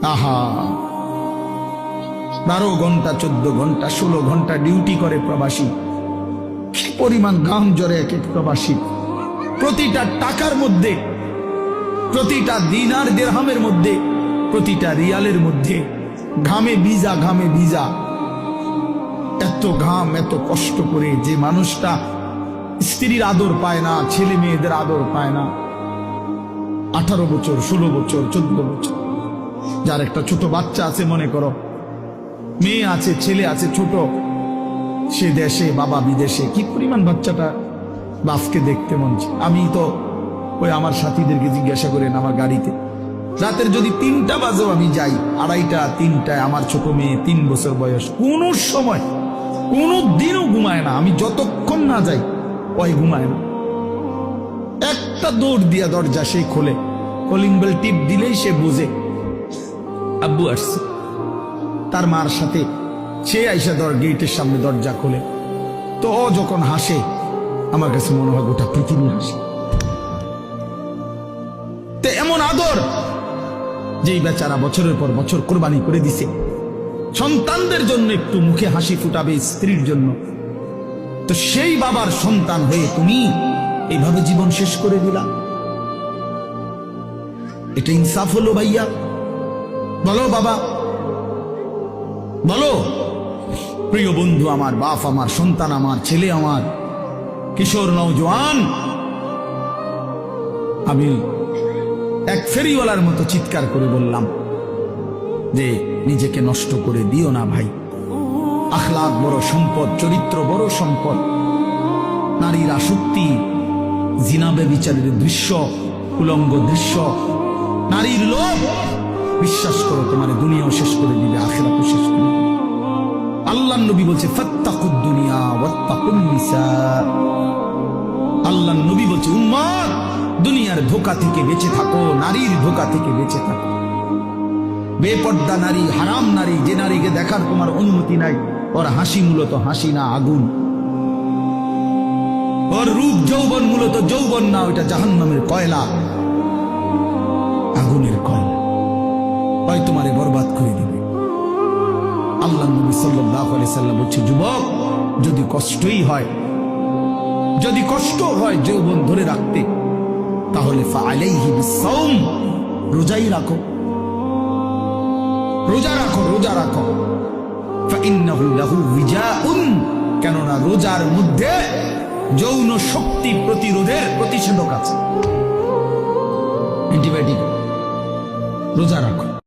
আহা, 12 ঘন্টা 14 ঘন্টা 16 ঘন্টা ডিউটি করে প্রবাসী। কি পরিমাণ ঘাম ঝরে এক এক প্রবাসী। প্রতিটা টাকার মধ্যে, প্রতিটা দিনার দিরহামের মধ্যে, প্রতিটা রিয়ালের মধ্যে ঘামে ভিজা, ঘামে ভিজা। এত ঘাম, এত কষ্ট করে যে মানুষটা স্ত্রীর আদর পায় না, ছেলে মেয়েদের আদর পায় না, 18 বছর 16 বছর 14 বছর, যার একটা ছোট বাচ্চা আছে, মনে করো মেয়ে আছে, ছেলে আছে ছোট, সে দেশে, বাবা বিদেশে, কি পরিমাণ বাচ্চাটা বাপকে দেখতে মন চায়। আমি তো ওই আমার সাথীদেরকে জিজ্ঞাসা করেন, আমার গাড়িতে রাতের যদি 3টা বাজেও আমি যাই, 2:30 3টায়, আমার ছোট মেয়ে 3 বছর বয়স, কোন সময় কোনো দিনও ঘুমায় না। আমি যতক্ষণ না যাই ওই ঘুমায় না। একটা দৌড় দিয়া দরজা সে খোলে, কলিং বেল টিপ দিলেই সে বুঝে আব্বু আসছে। তার মার সাথে সে আইসা গেটের সামনে দরজা খোলে, তো ও যখন হাসে আমার কাছে মনে হয় গোটা পৃথিবী হাসে। তো এমন আদর যেই বেচারা বছরের পর বছর কোরবানি করে দিছে সন্তানদের জন্য, একটু মুখে হাসি ফুটাবে স্ত্রীর জন্য, তো সেই বাবার সন্তান হয়ে তুমি এইভাবে জীবন শেষ করে দিলা। এটা ইনসাফ হলো ভাইয়া? বলো বাবা, বলো। প্রিয় বন্ধু আমার, বাপ আমার, সন্তান আমার, ছেলে আমার, কিশোর নওজোয়ান, আমি এক ফেরিওয়ালার মতো চিৎকার করে বললাম যে নিজেকে নষ্ট করে দিও না ভাই। আখলাক বড় সম্পদ, চরিত্র বড় সম্পদ। নারীর আসক্তি, জিনা ব্যভিচারের দৃশ্য, উলঙ্গ দৃশ্য, নারীর লোভ, বিশ্বাস করো তোমার দুনিয়াও শেষ করে দিবে, আখিরাতও শেষ করে দিবে। আল্লাহর নবী বলছে ফাত্তাকুদ দুনিয়া ওয়াত্তাকুন নিসা। আল্লাহর নবী বলছে উম্মত, দুনিয়ার ধোঁকা থেকে বেঁচে থাকো, নারীর ধোঁকা থেকে বেঁচে থাকো। বেপর্দা নারী, হারাম নারী, যে নারীকে দেখার তোমার অনুমতি নাই, ওর হাসি মূলত হাসি না, আগুন। ওর রূপ যৌবন মূলত যৌবন না, ওইটা জাহান্নামের কয়লা, আগুনের কয়লা। ওই তোমারে বরবাদ করে দিবে। আল্লাহ নবী সাল্লাল্লাহু আলাইহি সাল্লাম বলছে যুবক, যদি কষ্টই হয়, যদি কষ্ট হয় যৌবন ধরে রাখতে, তাহলে ফাআলাইহি বিসসাওম, রোজাই রাখো, রোজা রাখো, রোজা রাখো। ফাইন্নাহু লাহু বিজাউন, কেননা রোজার মধ্যে যৌন শক্তি প্রতিরোধের প্রতিষেধক আছে, অ্যান্টিবায়োটিক। রোজা রাখো।